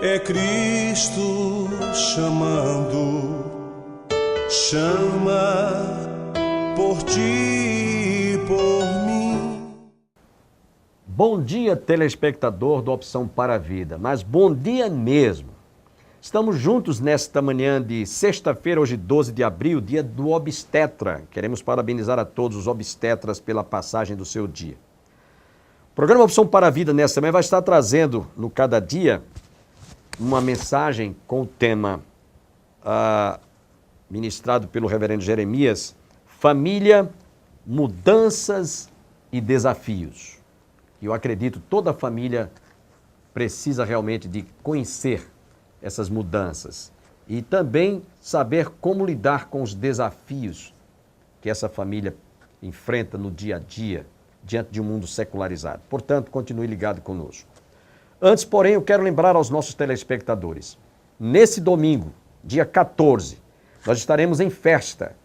É Cristo chamando, chama por ti e por mim. Bom dia, telespectador do Opção para a Vida, mas bom dia mesmo. Estamos juntos nesta manhã de sexta-feira, hoje 12 de abril, dia do obstetra. Queremos parabenizar a todos os obstetras pela passagem do seu dia. O programa Opção para a Vida nesta manhã vai estar trazendo no Cada Dia uma mensagem com o tema ministrado pelo reverendo Jeremias, Família, Mudanças e Desafios. Eu acredito que toda família precisa realmente de conhecer essas mudanças e também saber como lidar com os desafios que essa família enfrenta no dia a dia, diante de um mundo secularizado. Portanto, continue ligado conosco. Antes, porém, eu quero lembrar aos nossos telespectadores, nesse domingo, dia 14, nós estaremos em festa,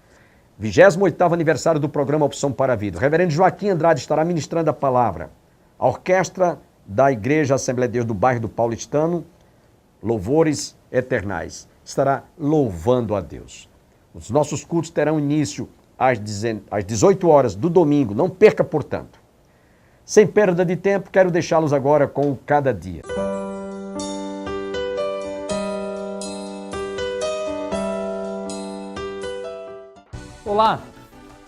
28º aniversário do programa Opção para a Vida. O reverendo Joaquim Andrade estará ministrando a palavra. A orquestra da Igreja Assembleia de Deus do bairro do Paulistano, Louvores Eternais, estará louvando a Deus. Os nossos cultos terão início às 18 horas do domingo, não perca, portanto. Sem perda de tempo, quero deixá-los agora com o Cada Dia. Olá,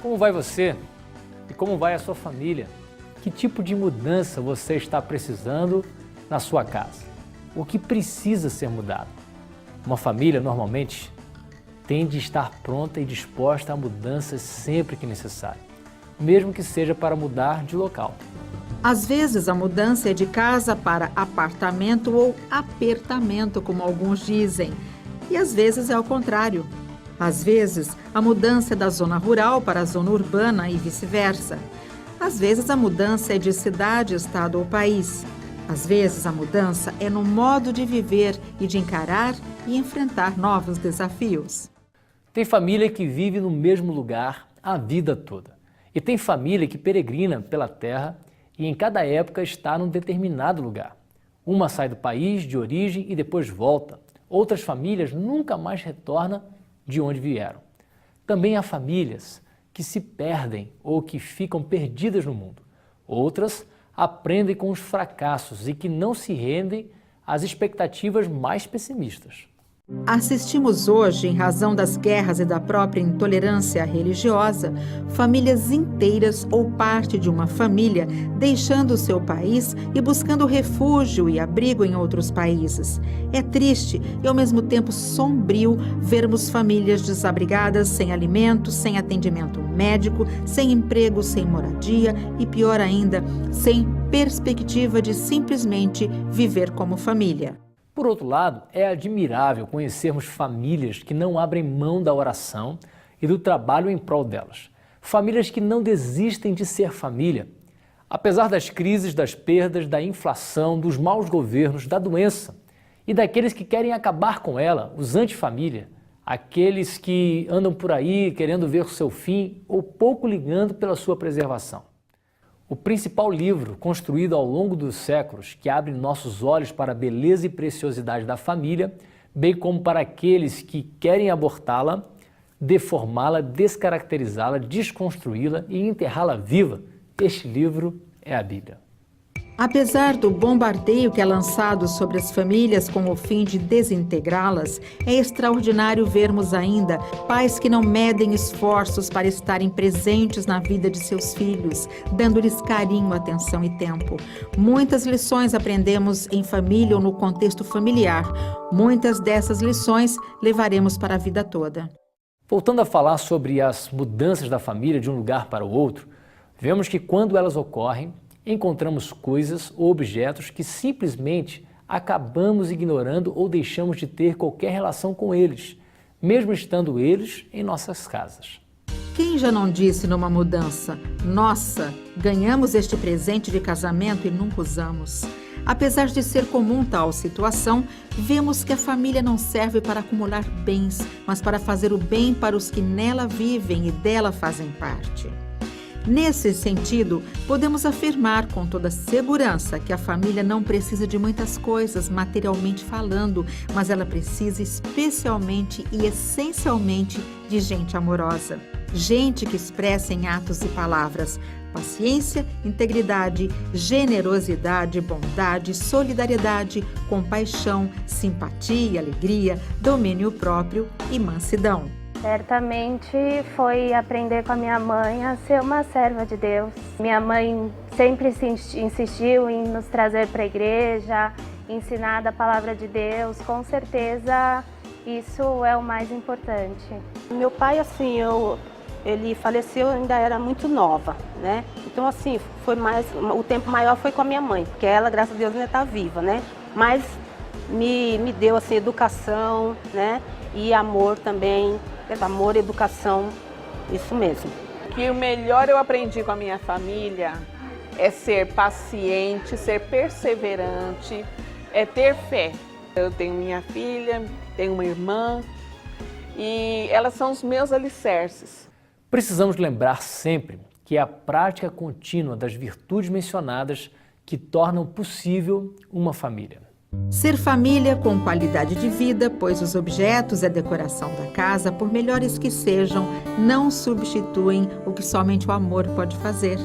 como vai você? E como vai a sua família? Que tipo de mudança você está precisando na sua casa? O que precisa ser mudado? Uma família, normalmente, tem de estar pronta e disposta a mudanças sempre que necessário, mesmo que seja para mudar de local. Às vezes, a mudança é de casa para apartamento ou apertamento, como alguns dizem. E às vezes é ao contrário. Às vezes, a mudança é da zona rural para a zona urbana e vice-versa. Às vezes, a mudança é de cidade, estado ou país. Às vezes, a mudança é no modo de viver e de encarar e enfrentar novos desafios. Tem família que vive no mesmo lugar a vida toda. E tem família que peregrina pela terra e em cada época está num determinado lugar. Uma sai do país de origem e depois volta. Outras famílias nunca mais retornam de onde vieram. Também há famílias que se perdem ou que ficam perdidas no mundo. Outras aprendem com os fracassos e que não se rendem às expectativas mais pessimistas. Assistimos hoje, em razão das guerras e da própria intolerância religiosa, famílias inteiras ou parte de uma família deixando o seu país e buscando refúgio e abrigo em outros países. É triste e ao mesmo tempo sombrio vermos famílias desabrigadas, sem alimento, sem atendimento médico, sem emprego, sem moradia e, pior ainda, sem perspectiva de simplesmente viver como família. Por outro lado, é admirável conhecermos famílias que não abrem mão da oração e do trabalho em prol delas. Famílias que não desistem de ser família. Apesar das crises, das perdas, da inflação, dos maus governos, da doença e daqueles que querem acabar com ela, os antifamília, aqueles que andam por aí querendo ver o seu fim ou pouco ligando pela sua preservação. O principal livro construído ao longo dos séculos que abre nossos olhos para a beleza e preciosidade da família, bem como para aqueles que querem abortá-la, deformá-la, descaracterizá-la, desconstruí-la e enterrá-la viva, este livro é a Bíblia. Apesar do bombardeio que é lançado sobre as famílias com o fim de desintegrá-las, é extraordinário vermos ainda pais que não medem esforços para estarem presentes na vida de seus filhos, dando-lhes carinho, atenção e tempo. Muitas lições aprendemos em família ou no contexto familiar. Muitas dessas lições levaremos para a vida toda. Voltando a falar sobre as mudanças da família de um lugar para o outro, vemos que quando elas ocorrem, encontramos coisas ou objetos que simplesmente acabamos ignorando ou deixamos de ter qualquer relação com eles, mesmo estando eles em nossas casas. Quem já não disse numa mudança, nossa, ganhamos este presente de casamento e nunca usamos? Apesar de ser comum tal situação, vemos que a família não serve para acumular bens, mas para fazer o bem para os que nela vivem e dela fazem parte. Nesse sentido, podemos afirmar com toda segurança que a família não precisa de muitas coisas materialmente falando, mas ela precisa especialmente e essencialmente de gente amorosa. Gente que expressa em atos e palavras paciência, integridade, generosidade, bondade, solidariedade, compaixão, simpatia, alegria, domínio próprio e mansidão. Certamente foi aprender com a minha mãe a ser uma serva de Deus. Minha mãe sempre insistiu em nos trazer para a igreja, ensinar da palavra de Deus. Com certeza isso é o mais importante. Meu pai, assim, ele faleceu, eu ainda era muito nova, né? Então, assim, o tempo maior foi com a minha mãe, porque ela, graças a Deus, ainda está viva, né? Mas me deu, assim, educação, né? E amor também, amor, educação, isso mesmo. Que o melhor eu aprendi com a minha família é ser paciente, ser perseverante, é ter fé. Eu tenho minha filha, tenho uma irmã e elas são os meus alicerces. Precisamos lembrar sempre que é a prática contínua das virtudes mencionadas que tornam possível uma família. Ser família com qualidade de vida, pois os objetos e a decoração da casa, por melhores que sejam, não substituem o que somente o amor pode fazer.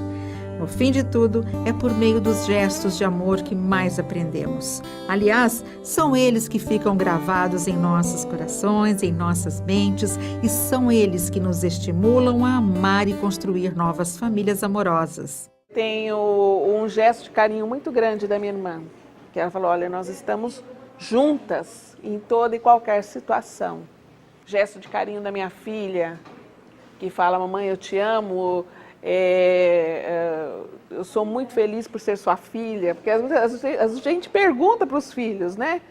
No fim de tudo, é por meio dos gestos de amor que mais aprendemos. Aliás, são eles que ficam gravados em nossos corações, em nossas mentes, e são eles que nos estimulam a amar e construir novas famílias amorosas. Tenho um gesto de carinho muito grande da minha irmã, que ela falou, olha, nós estamos juntas em toda e qualquer situação. Gesto de carinho da minha filha, que fala, mamãe, eu te amo, eu sou muito feliz por ser sua filha, porque às vezes a gente pergunta para os filhos, né?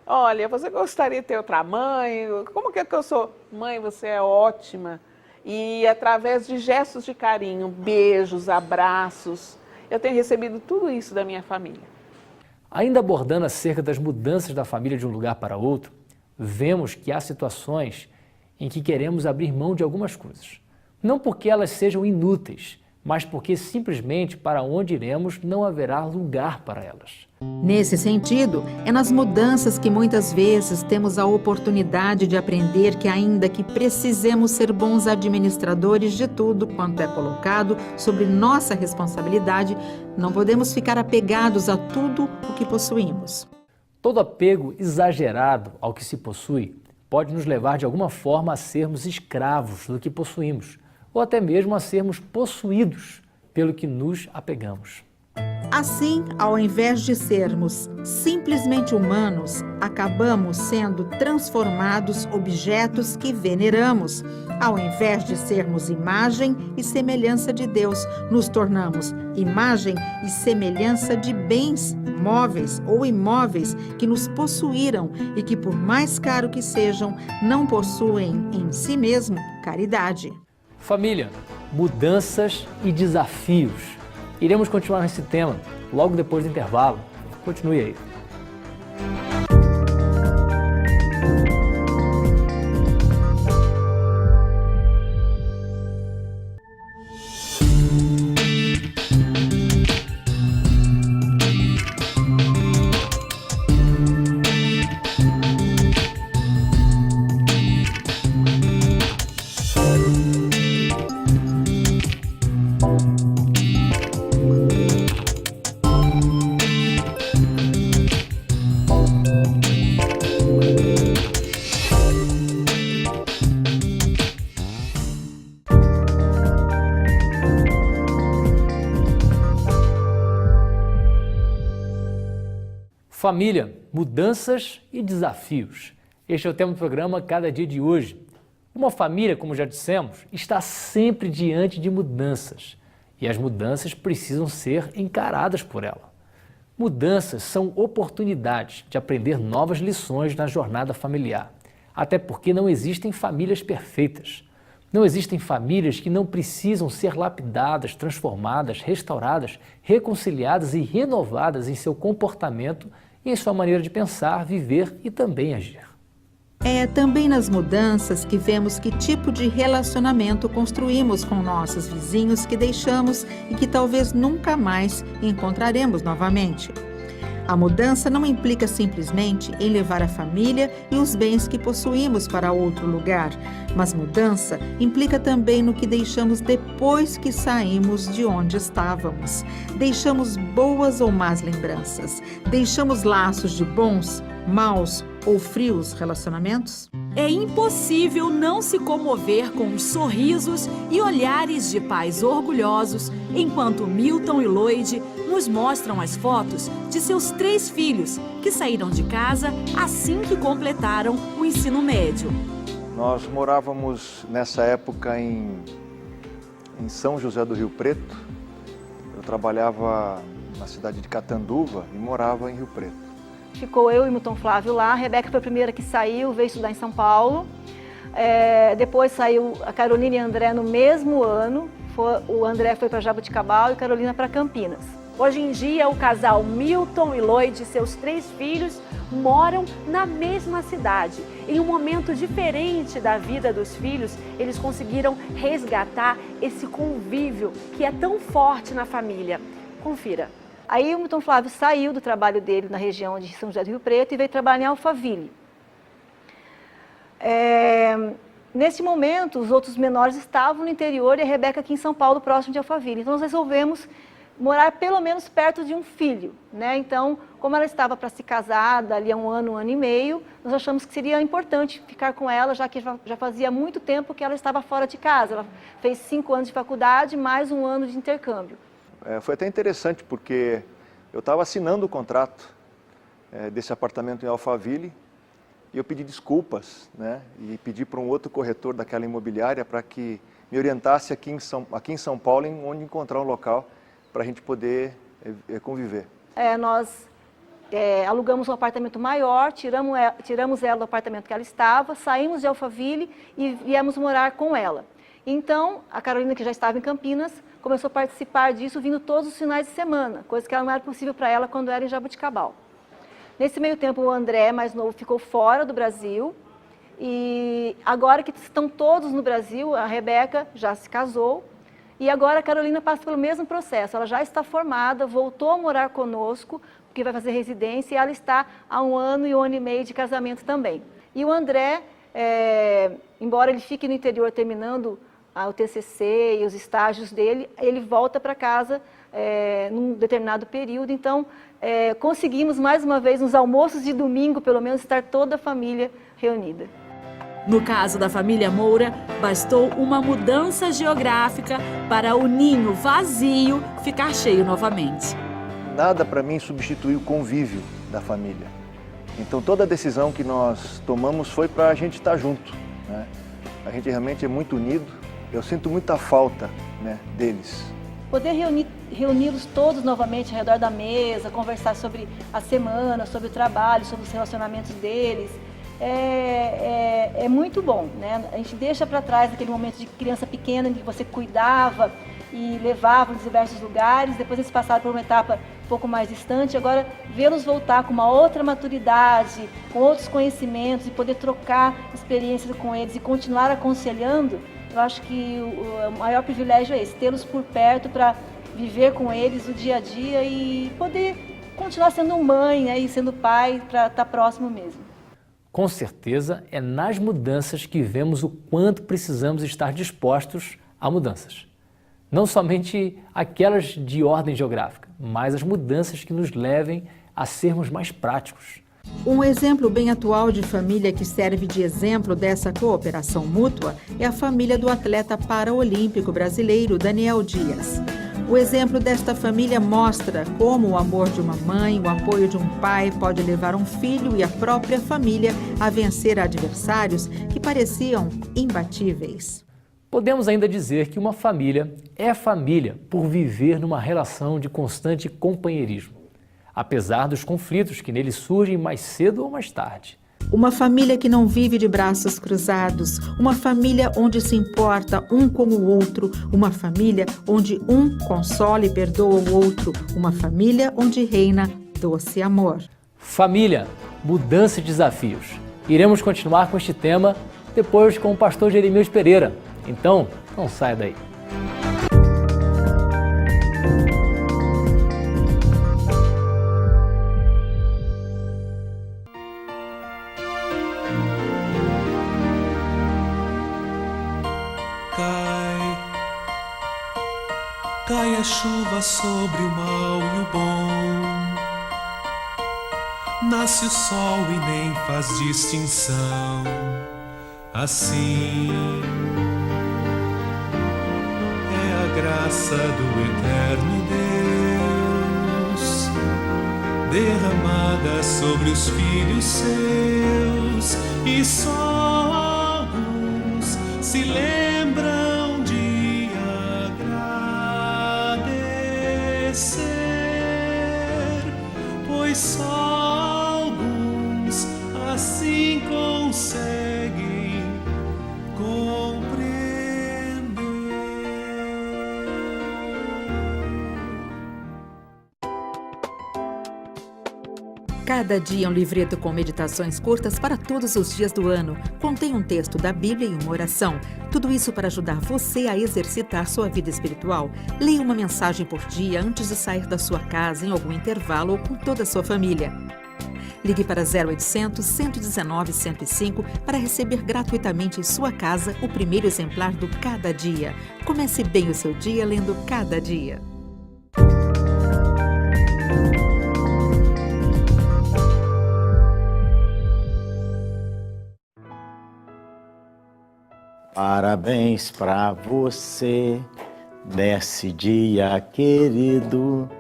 Olha, você gostaria de ter outra mãe? Como que é que eu sou? Mãe, você é ótima. E através de gestos de carinho, beijos, abraços, eu tenho recebido tudo isso da minha família. Ainda abordando acerca das mudanças da família de um lugar para outro, vemos que há situações em que queremos abrir mão de algumas coisas. Não porque elas sejam inúteis, mas porque simplesmente para onde iremos não haverá lugar para elas. Nesse sentido, é nas mudanças que muitas vezes temos a oportunidade de aprender que, ainda que precisemos ser bons administradores de tudo quanto é colocado sobre nossa responsabilidade, não podemos ficar apegados a tudo o que possuímos. Todo apego exagerado ao que se possui pode nos levar de alguma forma a sermos escravos do que possuímos, ou até mesmo a sermos possuídos pelo que nos apegamos. Assim, ao invés de sermos simplesmente humanos, acabamos sendo transformados objetos que veneramos. Ao invés de sermos imagem e semelhança de Deus, nos tornamos imagem e semelhança de bens móveis ou imóveis que nos possuíram e que, por mais caro que sejam, não possuem em si mesmo caridade. Família, mudanças e desafios. Iremos continuar nesse tema logo depois do intervalo. Continue aí. Família, mudanças e desafios. Este é o tema do programa Cada Dia de Hoje. Uma família, como já dissemos, está sempre diante de mudanças. E as mudanças precisam ser encaradas por ela. Mudanças são oportunidades de aprender novas lições na jornada familiar. Até porque não existem famílias perfeitas. Não existem famílias que não precisam ser lapidadas, transformadas, restauradas, reconciliadas e renovadas em seu comportamento e em sua maneira de pensar, viver e também agir. É também nas mudanças que vemos que tipo de relacionamento construímos com nossos vizinhos que deixamos e que talvez nunca mais encontraremos novamente. A mudança não implica simplesmente em levar a família e os bens que possuímos para outro lugar, mas mudança implica também no que deixamos depois que saímos de onde estávamos. Deixamos boas ou más lembranças, deixamos laços de bons, maus ou frios relacionamentos? É impossível não se comover com os sorrisos e olhares de pais orgulhosos enquanto Milton e Lloyd nos mostram as fotos de seus 3 filhos que saíram de casa assim que completaram o ensino médio. Nós morávamos nessa época em São José do Rio Preto. Eu trabalhava na cidade de Catanduva e morava em Rio Preto. Ficou eu e Milton Flávio lá, a Rebeca foi a primeira que saiu, veio estudar em São Paulo. Depois saiu a Carolina e o André no mesmo ano. O André foi para Jaboticabal e a Carolina para Campinas. Hoje em dia, o casal Milton e Lloyd e seus 3 filhos moram na mesma cidade. Em um momento diferente da vida dos filhos, eles conseguiram resgatar esse convívio que é tão forte na família. Confira. Aí o Milton Flávio saiu do trabalho dele na região de São José do Rio Preto e veio trabalhar em Alphaville. Nesse momento, os outros menores estavam no interior e a Rebeca aqui em São Paulo, próximo de Alphaville. Então, nós resolvemos morar pelo menos perto de um filho, né? Então, como ela estava para se casar, dali a um ano e meio, nós achamos que seria importante ficar com ela, já que já fazia muito tempo que ela estava fora de casa. Ela fez 5 anos de faculdade, mais 1 ano de intercâmbio. Foi até interessante porque eu estava assinando o contrato desse apartamento em Alphaville e eu pedi desculpas, né? E pedi para um outro corretor daquela imobiliária para que me orientasse aqui em São Paulo, onde encontrar um local para a gente poder conviver. Nós alugamos um apartamento maior, tiramos ela do apartamento que ela estava, saímos de Alphaville e viemos morar com ela. Então, a Carolina, que já estava em Campinas, começou a participar disso vindo todos os finais de semana, coisa que não era possível para ela quando era em Jaboticabal. Nesse meio tempo, o André, mais novo, ficou fora do Brasil e agora que estão todos no Brasil, a Rebeca já se casou e agora a Carolina passa pelo mesmo processo. Ela já está formada, voltou a morar conosco, porque vai fazer residência e ela está há 1 ano e 1 ano e meio de casamento também. E o André, embora ele fique no interior terminando o TCC e os estágios dele, ele volta para casa num determinado período. Então, conseguimos mais uma vez, nos almoços de domingo, pelo menos, estar toda a família reunida. No caso da família Moura, bastou uma mudança geográfica para o ninho vazio ficar cheio novamente. Nada para mim substituiu o convívio da família. Então toda a decisão que nós tomamos foi para a gente estar junto, né? A gente realmente é muito unido. Eu sinto muita falta, né, deles. Poder reuni-los todos novamente ao redor da mesa, conversar sobre a semana, sobre o trabalho, sobre os relacionamentos deles, é muito bom, né? A gente deixa para trás aquele momento de criança pequena em que você cuidava e levava nos diversos lugares, depois eles passaram por uma etapa um pouco mais distante, agora vê-los voltar com uma outra maturidade, com outros conhecimentos e poder trocar experiências com eles e continuar aconselhando, eu acho que o maior privilégio é esse, tê-los por perto para viver com eles o dia a dia e poder continuar sendo mãe, né, e sendo pai para estar próximo mesmo. Com certeza é nas mudanças que vemos o quanto precisamos estar dispostos a mudanças. Não somente aquelas de ordem geográfica, mas as mudanças que nos levem a sermos mais práticos. Um exemplo bem atual de família que serve de exemplo dessa cooperação mútua é a família do atleta paraolímpico brasileiro Daniel Dias. O exemplo desta família mostra como o amor de uma mãe, o apoio de um pai pode levar um filho e a própria família a vencer adversários que pareciam imbatíveis. Podemos ainda dizer que uma família é família por viver numa relação de constante companheirismo, apesar dos conflitos que nele surgem mais cedo ou mais tarde. Uma família que não vive de braços cruzados, uma família onde se importa um com o outro, uma família onde um consola e perdoa o outro, uma família onde reina doce amor. Família, mudança e desafios. Iremos continuar com este tema depois com o pastor Jeremias Pereira. Então, não saia daí. Cai a chuva sobre o mal e o bom. Nasce o sol e nem faz distinção. Assim é a graça do eterno Deus, derramada sobre os filhos seus, e só alguns se lembram de agradecer, pois só alguns assim conseguem compreender. Cada dia é um livreto com meditações curtas para todos os dias do ano. Contém um texto da Bíblia e uma oração. Tudo isso para ajudar você a exercitar sua vida espiritual. Leia uma mensagem por dia antes de sair da sua casa, em algum intervalo ou com toda a sua família. Ligue para 0800 119 105 para receber gratuitamente em sua casa o primeiro exemplar do Cada Dia. Comece bem o seu dia lendo Cada Dia. Parabéns pra você nesse dia querido.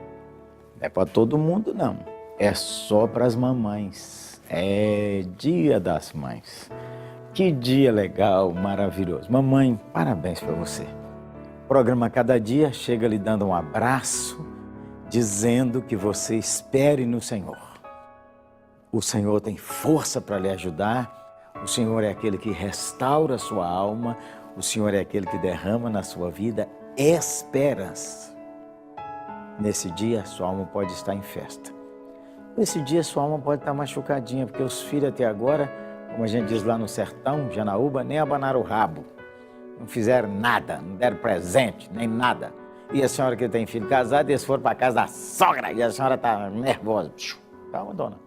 Não é pra todo mundo, não. É só pras mamães. É Dia das Mães. Que dia legal, maravilhoso. Mamãe, parabéns pra você. O programa Cada Dia chega lhe dando um abraço, dizendo que você espere no Senhor. O Senhor tem força para lhe ajudar. O Senhor é aquele que restaura a sua alma, o Senhor é aquele que derrama na sua vida esperança. Nesse dia, sua alma pode estar em festa. Nesse dia, sua alma pode estar machucadinha, porque os filhos até agora, como a gente diz lá no sertão, Janaúba, nem abanaram o rabo. Não fizeram nada, não deram presente, nem nada. E a senhora que tem filho casado, eles foram para casa da sogra, e a senhora está nervosa. Calma, dona.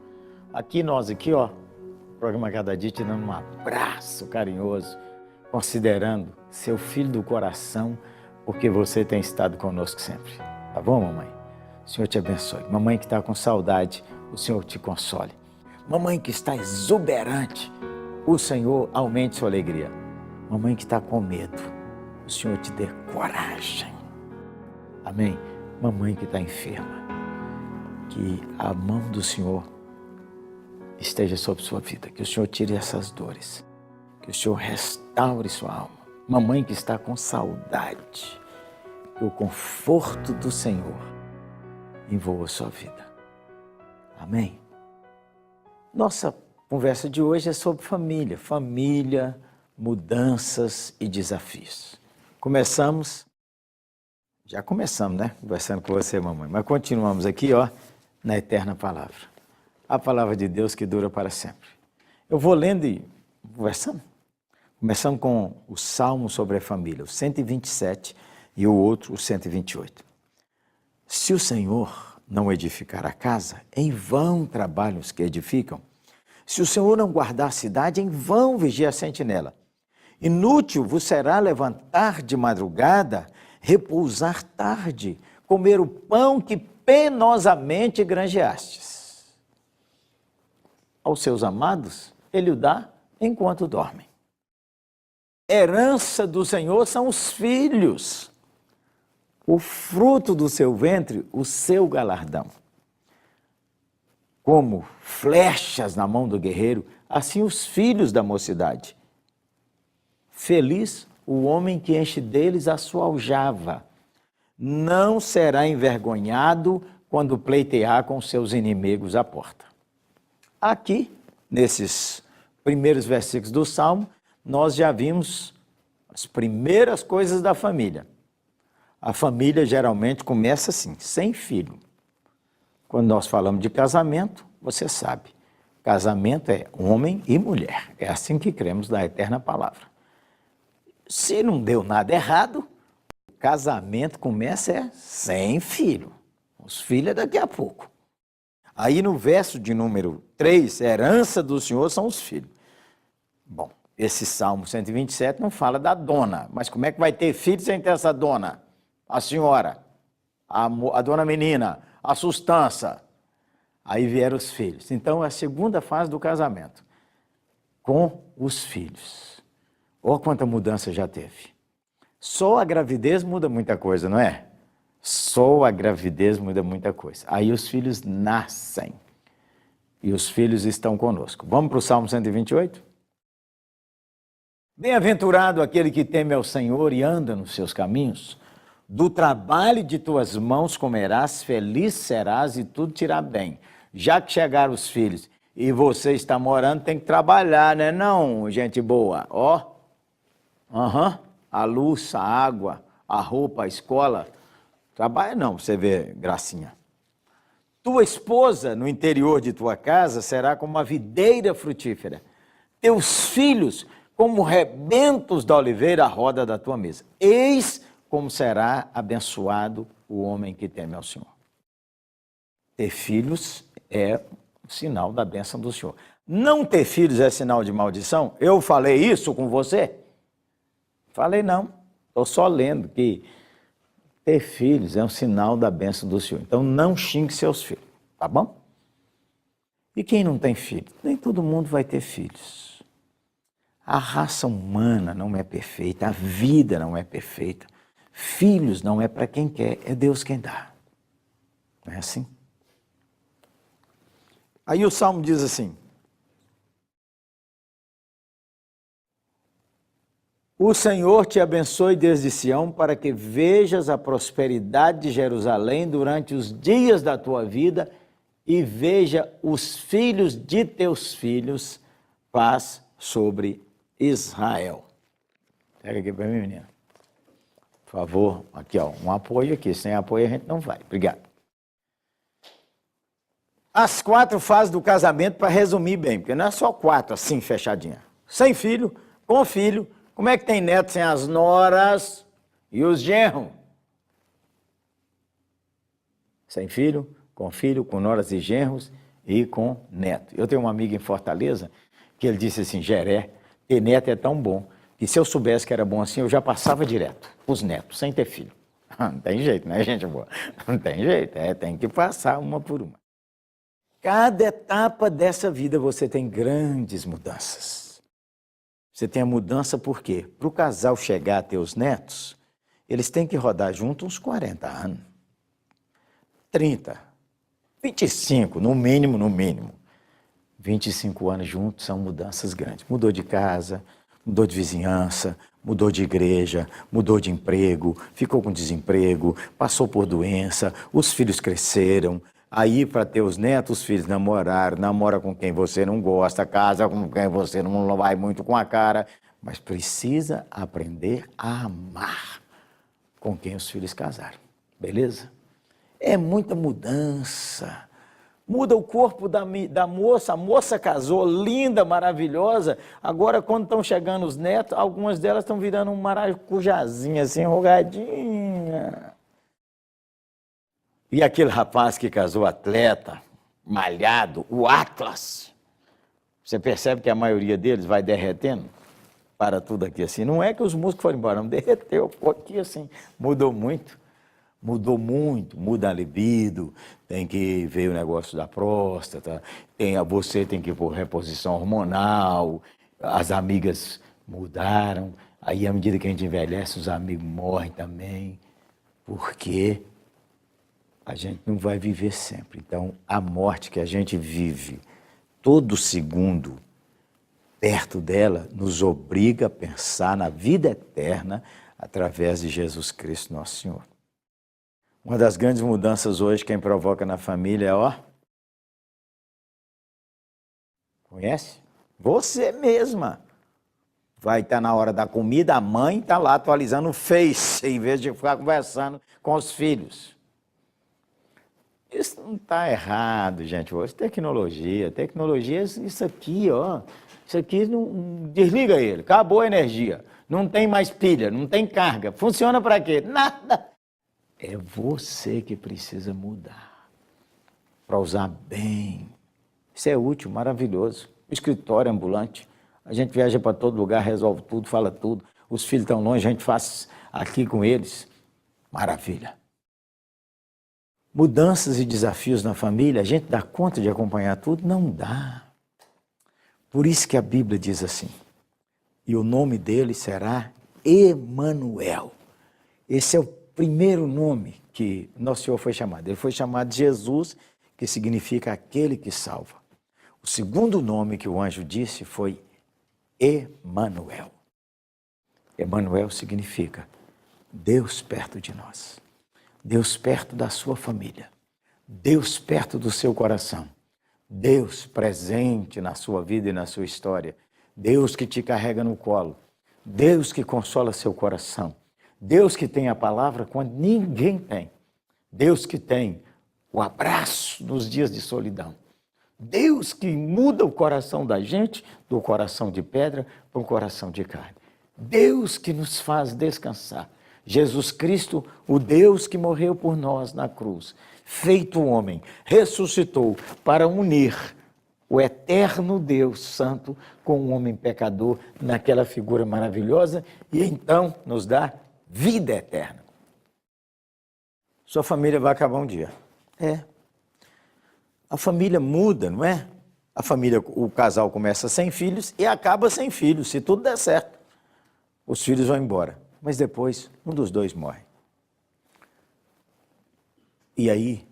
Nós aqui, ó. Programa Cada Dia te dando um abraço carinhoso, considerando seu filho do coração, porque você tem estado conosco sempre. Tá bom, mamãe? O Senhor te abençoe. Mamãe que está com saudade, o Senhor te console. Mamãe que está exuberante, o Senhor aumente sua alegria. Mamãe que está com medo, o Senhor te dê coragem. Amém? Mamãe que está enferma, que a mão do Senhor esteja sobre sua vida, que o Senhor tire essas dores, que o Senhor restaure sua alma. Mamãe que está com saudade, que o conforto do Senhor envolva sua vida. Amém? Nossa conversa de hoje é sobre família, mudanças e desafios. Já começamos, né? Conversando com você, mamãe, mas continuamos aqui, ó, na eterna palavra. A palavra de Deus que dura para sempre. Eu vou lendo e conversando. Começando com o Salmo sobre a família, o 127 e o outro, o 128. Se o Senhor não edificar a casa, em vão trabalham os que edificam. Se o Senhor não guardar a cidade, em vão vigia a sentinela. Inútil vos será levantar de madrugada, repousar tarde, comer o pão que penosamente granjeastes. Aos seus amados, ele o dá enquanto dormem. Herança do Senhor são os filhos, o fruto do seu ventre, o seu galardão. Como flechas na mão do guerreiro, assim os filhos da mocidade. Feliz o homem que enche deles a sua aljava. Não será envergonhado quando pleitear com seus inimigos à porta. Aqui, nesses primeiros versículos do Salmo, nós já vimos as primeiras coisas da família. A família geralmente começa assim, sem filho. Quando nós falamos de casamento, você sabe, Casamento é homem e mulher. É assim que cremos na eterna palavra. Se não deu nada errado, o casamento começa sem filho. Os filhos é daqui a pouco. Aí no verso de número 3, herança do Senhor são os filhos. Bom, esse Salmo 127 não fala da dona, mas como é que vai ter filho sem ter essa dona? A senhora, a dona menina, a sustância. Aí vieram os filhos. Então, é a segunda fase do casamento, com os filhos. Olha quanta mudança já teve. Só a gravidez muda muita coisa, não é? Só a gravidez muda muita coisa. Aí os filhos nascem. E os filhos estão conosco. Vamos para o Salmo 128? Bem-aventurado aquele que teme ao Senhor e anda nos seus caminhos. Do trabalho de tuas mãos comerás, feliz serás e tudo te irá bem. Já que chegaram os filhos e você está morando, tem que trabalhar, né? Não, gente boa. Ó, a luz, a água, a roupa, a escola. Trabalha não, você vê, gracinha. Tua esposa no interior de tua casa será como uma videira frutífera. Teus filhos como rebentos da oliveira à roda da tua mesa. Eis como será abençoado o homem que teme ao Senhor. Ter filhos é um sinal da bênção do Senhor. Não ter filhos é sinal de maldição? Eu falei isso com você? Falei não. Estou só lendo que ter filhos é um sinal da bênção do Senhor. Então não xingue seus filhos, tá bom? E quem não tem filho? Nem todo mundo vai ter filhos. A raça humana não é perfeita, a vida não é perfeita. Filhos não é para quem quer, é Deus quem dá. Não é assim? Aí o Salmo diz assim: o Senhor te abençoe desde Sião para que vejas a prosperidade de Jerusalém durante os dias da tua vida e veja os filhos de teus filhos, paz sobre Israel. Pega aqui para mim, menina. Por favor, aqui ó, um apoio aqui, sem apoio a gente não vai. Obrigado. As 4 fases do casamento, para resumir bem, porque não é só 4 assim, fechadinha. Sem filho, com filho, como é que tem neto sem as noras e os genros? Sem filho, com noras e genros e com neto. Eu tenho um amigo em Fortaleza que ele disse assim: Geré, ter neto é tão bom que se eu soubesse que era bom assim, eu já passava direto os netos, sem ter filho. Não tem jeito, né, gente boa? Não tem jeito, tem que passar uma por uma. Cada etapa dessa vida você tem grandes mudanças. Você tem a mudança por quê? Para o casal chegar a ter os netos, eles têm que rodar junto uns 40 anos. 30, 25, no mínimo. 25 anos juntos são mudanças grandes. Mudou de casa, mudou de vizinhança, mudou de igreja, mudou de emprego, ficou com desemprego, passou por doença, os filhos cresceram. Aí, para ter os netos, os filhos namoraram, namora com quem você não gosta, casa com quem você não vai muito com a cara, mas precisa aprender a amar com quem os filhos casaram, beleza? É muita mudança. Muda o corpo da moça, a moça casou, linda, maravilhosa, agora quando estão chegando os netos, algumas delas estão virando um maracujazinha, assim, enrugadinha. E aquele rapaz que casou atleta, malhado, o Atlas, você percebe que a maioria deles vai derretendo? Para tudo aqui assim. Não é que os músculos foram embora, não, derreteu, ficou aqui assim. Mudou muito, muda a libido, tem que ver o negócio da próstata, você tem que pôr reposição hormonal, as amigas mudaram, aí à medida que a gente envelhece, os amigos morrem também, porque a gente não vai viver sempre. Então, a morte que a gente vive todo segundo perto dela nos obriga a pensar na vida eterna através de Jesus Cristo, nosso Senhor. Uma das grandes mudanças hoje, quem provoca na família é, ó... Conhece? Você mesma. Vai estar na hora da comida, a mãe está lá atualizando o Face, em vez de ficar conversando com os filhos. Isso não está errado, gente. Hoje tecnologia, isso aqui, ó. Isso aqui não desliga ele, acabou a energia. Não tem mais pilha, não tem carga. Funciona para quê? Nada. É você que precisa mudar para usar bem. Isso é útil, maravilhoso. O escritório ambulante. A gente viaja para todo lugar, resolve tudo, fala tudo. Os filhos estão longe, a gente faz aqui com eles. Maravilha. Mudanças e desafios na família, a gente dá conta de acompanhar tudo? Não dá. Por isso que a Bíblia diz assim, e o nome dele será Emanuel. Esse é o primeiro nome que Nosso Senhor foi chamado. Ele foi chamado de Jesus, que significa aquele que salva. O segundo nome que o anjo disse foi Emanuel. Emanuel significa Deus perto de nós. Deus perto da sua família. Deus perto do seu coração. Deus presente na sua vida e na sua história. Deus que te carrega no colo. Deus que consola seu coração. Deus que tem a palavra quando ninguém tem. Deus que tem o abraço nos dias de solidão. Deus que muda o coração da gente do coração de pedra para um coração de carne. Deus que nos faz descansar. Jesus Cristo, o Deus que morreu por nós na cruz, feito homem, ressuscitou para unir o eterno Deus Santo com o homem pecador naquela figura maravilhosa e então nos dá vida eterna. Sua família vai acabar um dia. A família muda, não é? A família, o casal começa sem filhos e acaba sem filhos, se tudo der certo. Os filhos vão embora, mas depois um dos dois morre. E aí,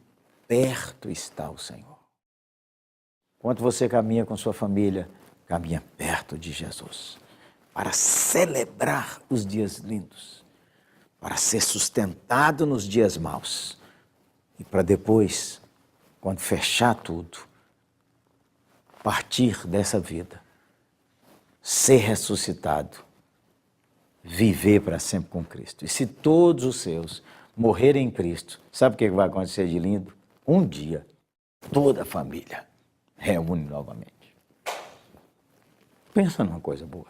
perto está o Senhor. Enquanto você caminha com sua família, caminha perto de Jesus, para celebrar os dias lindos, para ser sustentado nos dias maus e para depois, quando fechar tudo, partir dessa vida, ser ressuscitado, viver para sempre com Cristo. E se todos os seus morrerem em Cristo, sabe o que vai acontecer de lindo? Um dia, toda a família reúne novamente. Pensa numa coisa boa.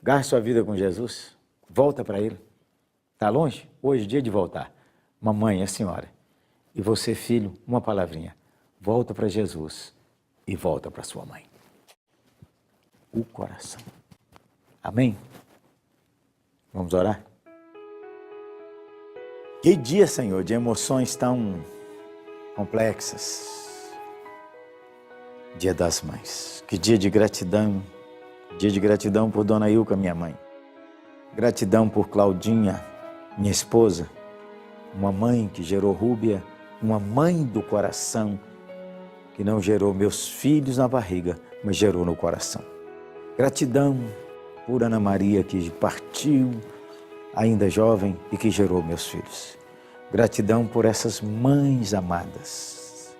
Gaste sua vida com Jesus, volta para Ele. Está longe? Hoje é dia de voltar. Mamãe, a senhora. E você, filho, uma palavrinha. Volta para Jesus e volta para sua mãe. O coração. Amém? Vamos orar? Que dia, Senhor, de emoções tão complexas. Dia das Mães. Que dia de gratidão. Dia de gratidão por Dona Ilka, minha mãe. Gratidão por Claudinha, minha esposa. Uma mãe que gerou Rúbia. Uma mãe do coração que não gerou meus filhos na barriga, mas gerou no coração. Gratidão por Ana Maria, que partiu ainda jovem e que gerou meus filhos. Gratidão por essas mães amadas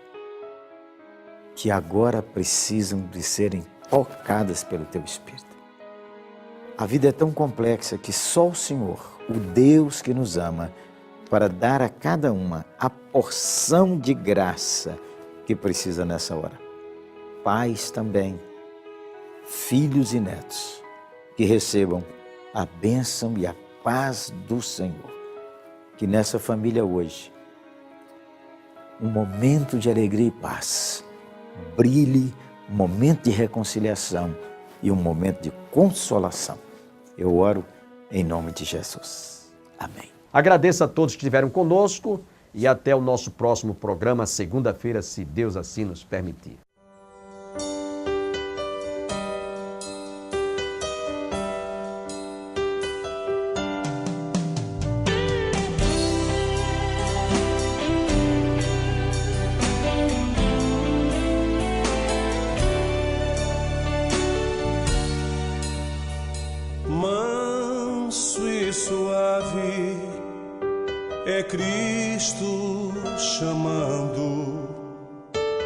que agora precisam de serem tocadas pelo Teu Espírito. A vida é tão complexa que só o Senhor, o Deus que nos ama, para dar a cada uma a porção de graça que precisa nessa hora. Pais também, filhos e netos, que recebam a bênção e a paz do Senhor. Que nessa família hoje, um momento de alegria e paz, brilhe um momento de reconciliação e um momento de consolação. Eu oro em nome de Jesus. Amém. Agradeço a todos que estiveram conosco e até o nosso próximo programa, segunda-feira, se Deus assim nos permitir. Manso e suave é Cristo chamando,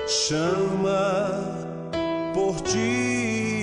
chama por ti.